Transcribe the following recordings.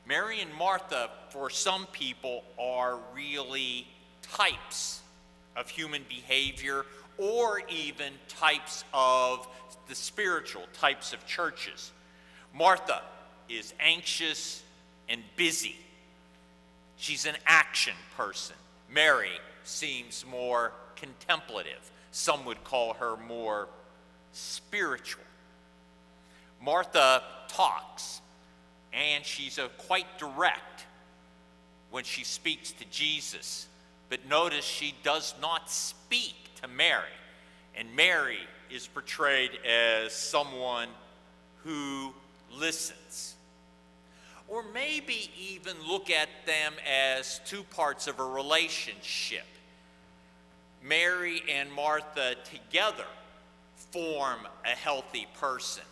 Mary and Martha, for some people, are really types of human behavior, or even types of the spiritual types of churches. Martha is anxious and busy. She's an action person. Mary seems more contemplative. Some would call her more spiritual. Martha talks, and she's quite direct when she speaks to Jesus. But notice she does not speak to Mary. And Mary is portrayed as someone who listens. Or maybe even look at them as two parts of a relationship. Mary and Martha together form a healthy person.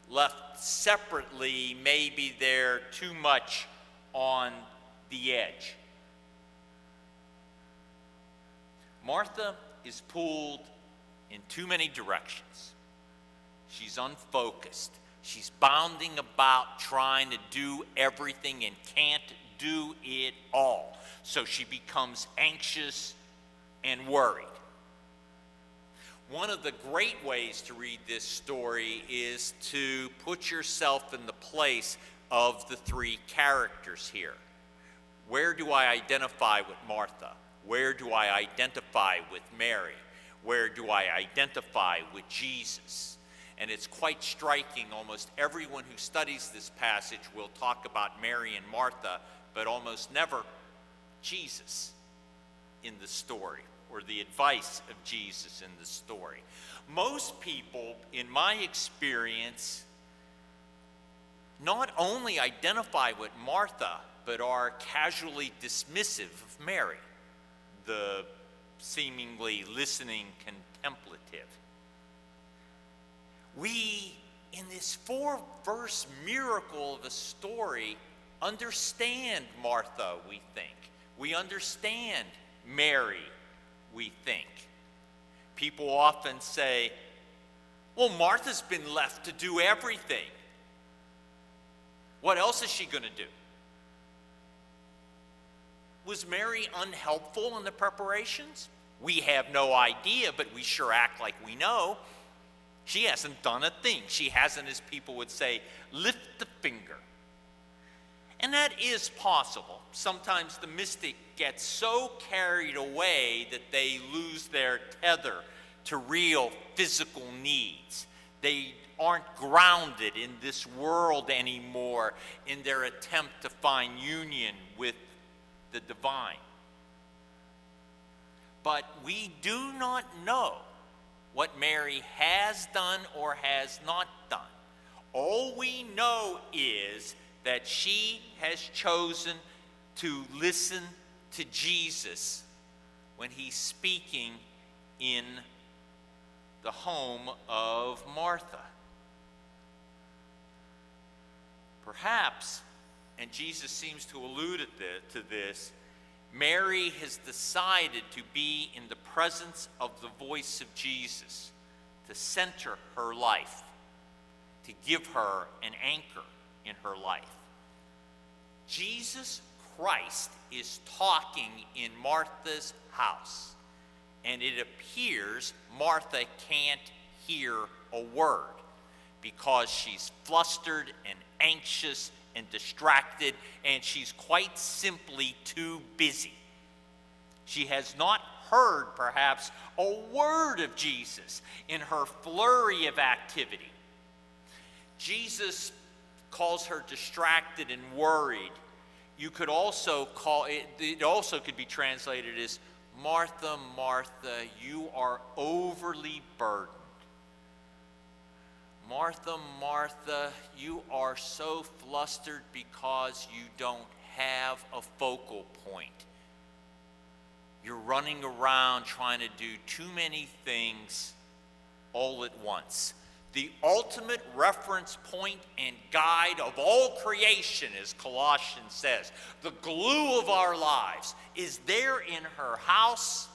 Left separately, maybe they're too much on the edge. Martha is pulled in too many directions. She's unfocused. She's bounding about trying to do everything and can't do it all. So she becomes anxious and worried. One of the great ways to read this story is to put yourself in the place of the three characters here. Where do I identify with Martha? Where do I identify with Mary? Where do I identify with Jesus? And it's quite striking. Almost everyone who studies this passage will talk about Mary and Martha, but almost never Jesus in the story, or the advice of Jesus in the story. Most people, in my experience, not only identify with Martha, but are casually dismissive of Mary, the seemingly listening contemplative. We, in this 4-verse miracle of a story, understand Martha, we think. We understand Mary, we think. People often say, well, Martha's been left to do everything. What else is she going to do? Was Mary unhelpful in the preparations? We have no idea, but we sure act like we know. She hasn't done a thing. She hasn't, as people would say, lift the finger. And that is possible. Sometimes the mystic gets so carried away that they lose their tether to real physical needs. They aren't grounded in this world anymore in their attempt to find union with the divine. But we do not know what Mary has done or has not done. All we know is that she has chosen to listen to Jesus when he's speaking in the home of Martha. Perhaps, and Jesus seems to allude to this, Mary has decided to be in the presence of the voice of Jesus, to center her life, to give her an anchor in her life. Jesus Christ is talking in Martha's house, and it appears Martha can't hear a word because she's flustered and anxious and distracted, and she's quite simply too busy. She has not heard, perhaps, a word of Jesus in her flurry of activity. Jesus calls her distracted and worried. You could also call it also could be translated as, Martha, Martha, you are overly burdened. Martha, Martha, you are so flustered because you don't have a focal point. You're running around trying to do too many things all at once. The ultimate reference point and guide of all creation, as Colossians says, the glue of our lives, is there in her house.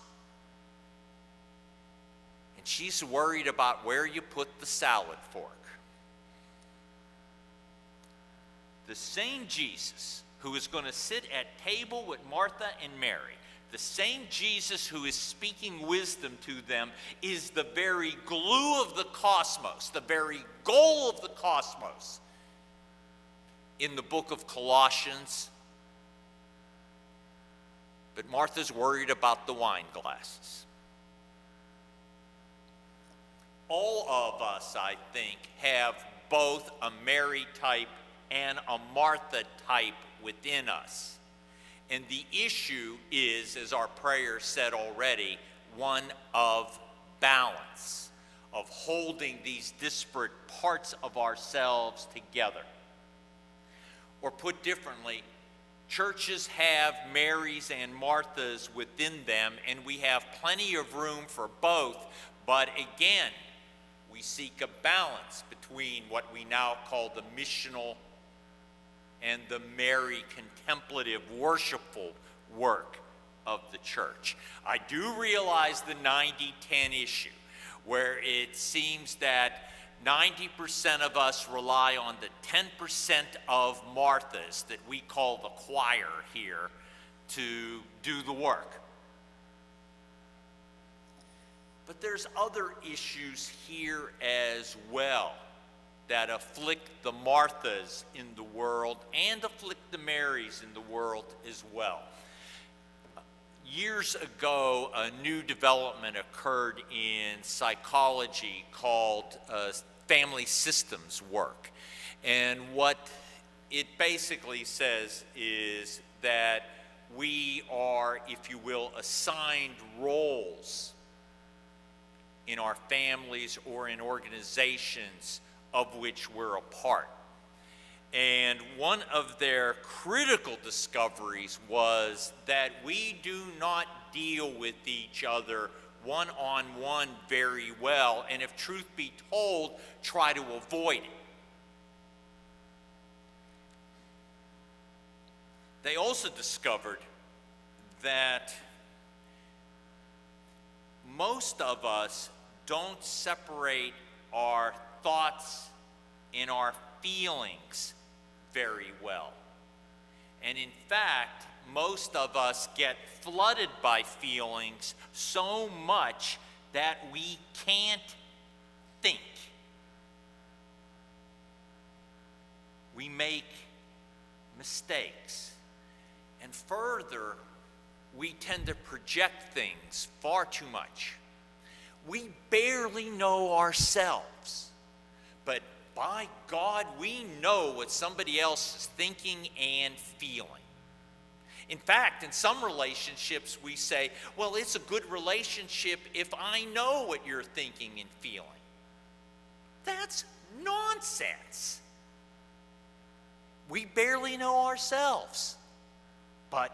And she's worried about where you put the salad fork. The same Jesus who is going to sit at table with Martha and Mary. The same Jesus who is speaking wisdom to them is the very glue of the cosmos, the very goal of the cosmos. In the book of Colossians, but Martha's worried about the wine glasses. All of us, I think, have both a Mary type and a Martha type within us. And the issue is, as our prayer said already, one of balance, of holding these disparate parts of ourselves together. Or put differently, churches have Marys and Marthas within them, and we have plenty of room for both. But again, we seek a balance between what we now call the missional and the Mary contemplative, worshipful work of the church. I do realize the 90-10 issue, where it seems that 90% of us rely on the 10% of Marthas that we call the choir here to do the work. But there's other issues here as well that afflict the Marthas in the world and afflict the Marys in the world as well. Years ago, a new development occurred in psychology called family systems work. And what it basically says is that we are, if you will, assigned roles in our families or in organizations of which we're a part. And one of their critical discoveries was that we do not deal with each other one-on-one very well, and if truth be told, try to avoid it. They also discovered that most of us don't separate our thoughts and our feelings very well. And in fact, most of us get flooded by feelings so much that we can't think. We make mistakes. And further, we tend to project things far too much. We barely know ourselves, but by God, we know what somebody else is thinking and feeling. In fact, in some relationships, we say, well, it's a good relationship if I know what you're thinking and feeling. That's nonsense. We barely know ourselves, but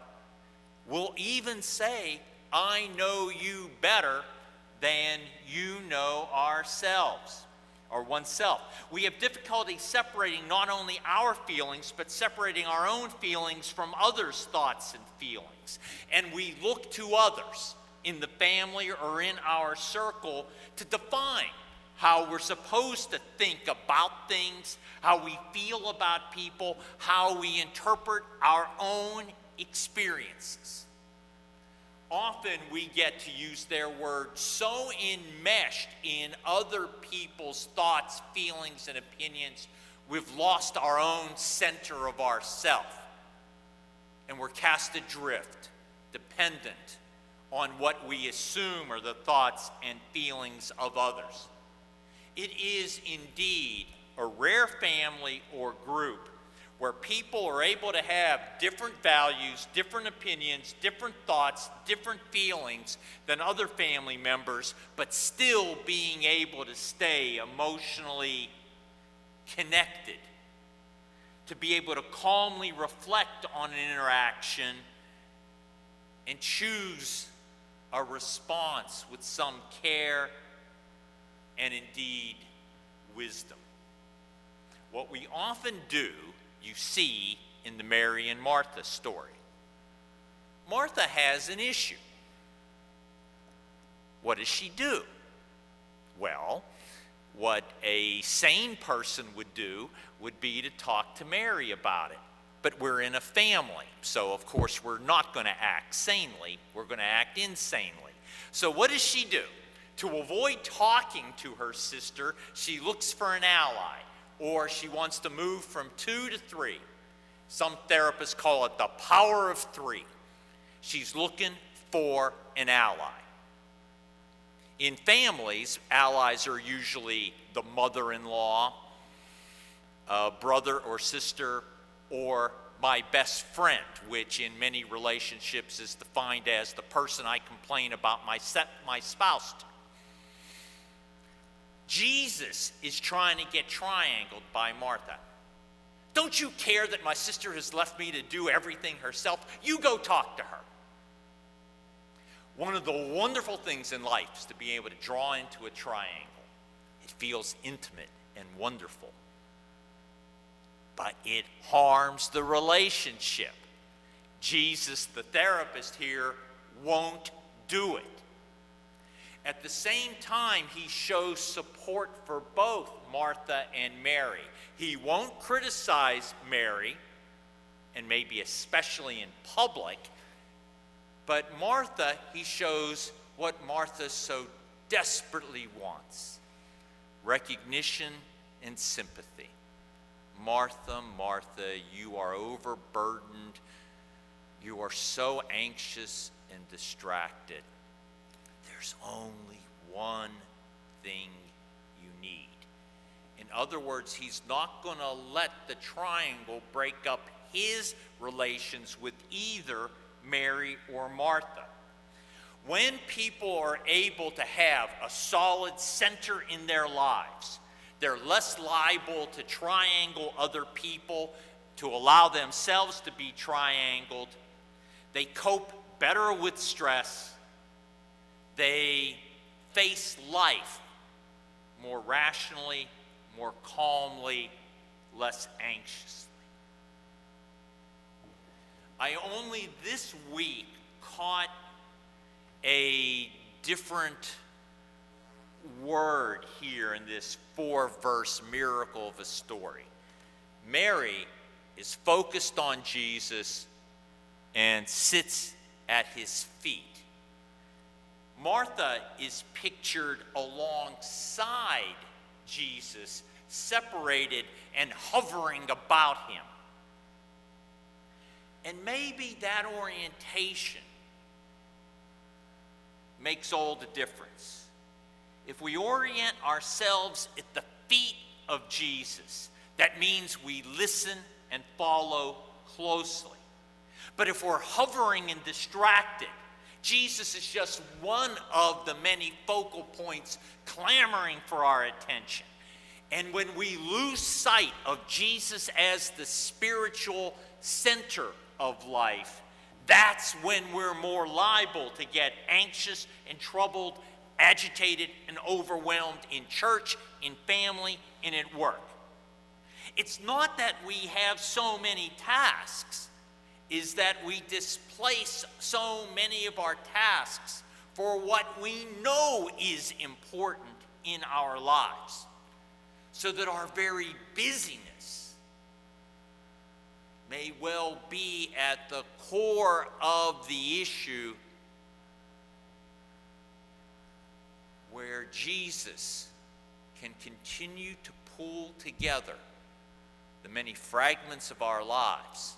we'll even say, I know you better than you know ourselves. Or oneself. We have difficulty separating not only our feelings, but separating our own feelings from others' thoughts and feelings. And we look to others in the family or in our circle to define how we're supposed to think about things, how we feel about people, how we interpret our own experiences. Often we get to use their words so enmeshed in other people's thoughts, feelings, and opinions, we've lost our own center of ourself. And we're cast adrift, dependent on what we assume are the thoughts and feelings of others. It is indeed a rare family or group where people are able to have different values, different opinions, different thoughts, different feelings than other family members, but still being able to stay emotionally connected, to be able to calmly reflect on an interaction and choose a response with some care and indeed wisdom. What we often do, you see in the Mary and Martha story. Martha has an issue. What does she do? Well, what a sane person would do would be to talk to Mary about it. but we're in a family. So, of course, we're not going to act sanely. We're going to act insanely. So what does she do? To avoid talking to her sister, she looks for an ally, or she wants to move from 2 to 3. Some therapists call it the power of 3. She's looking for an ally. In families, allies are usually the mother-in-law, brother or sister, or my best friend, which in many relationships is defined as the person I complain about my spouse to. Jesus is trying to get triangled by Martha. Don't you care that my sister has left me to do everything herself? You go talk to her. One of the wonderful things in life is to be able to draw into a triangle. It feels intimate and wonderful. But it harms the relationship. Jesus, the therapist here, won't do it. At the same time, he shows support for both Martha and Mary. He won't criticize Mary, and maybe especially in public, but Martha, he shows what Martha so desperately wants: recognition and sympathy. Martha, Martha, you are overburdened. You are so anxious and distracted. There's only one thing you need. In other words, he's not going to let the triangle break up his relations with either Mary or Martha. When people are able to have a solid center in their lives, they're less liable to triangle other people, to allow themselves to be triangled. They cope better with stress. They face life more rationally, more calmly, less anxiously. I only this week caught a different word here in this 4-verse miracle of a story. Mary is focused on Jesus and sits at his feet. Martha is pictured alongside Jesus, separated and hovering about him. And maybe that orientation makes all the difference. If we orient ourselves at the feet of Jesus, that means we listen and follow closely. But if we're hovering and distracted, Jesus is just one of the many focal points clamoring for our attention. And when we lose sight of Jesus as the spiritual center of life, that's when we're more liable to get anxious and troubled, agitated and overwhelmed in church, in family, and at work. It's not that we have so many tasks, is that we displace so many of our tasks for what we know is important in our lives, so that our very busyness may well be at the core of the issue, where Jesus can continue to pull together the many fragments of our lives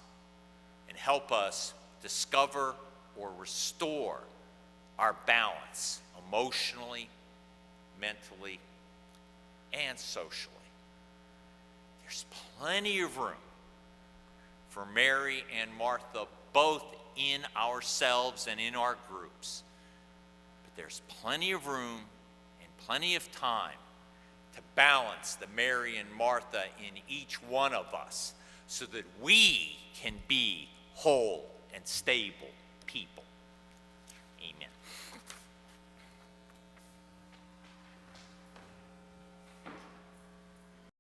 and help us discover or restore our balance emotionally, mentally, and socially. There's plenty of room for Mary and Martha, both in ourselves and in our groups. But there's plenty of room and plenty of time to balance the Mary and Martha in each one of us, so that we can be whole and stable people.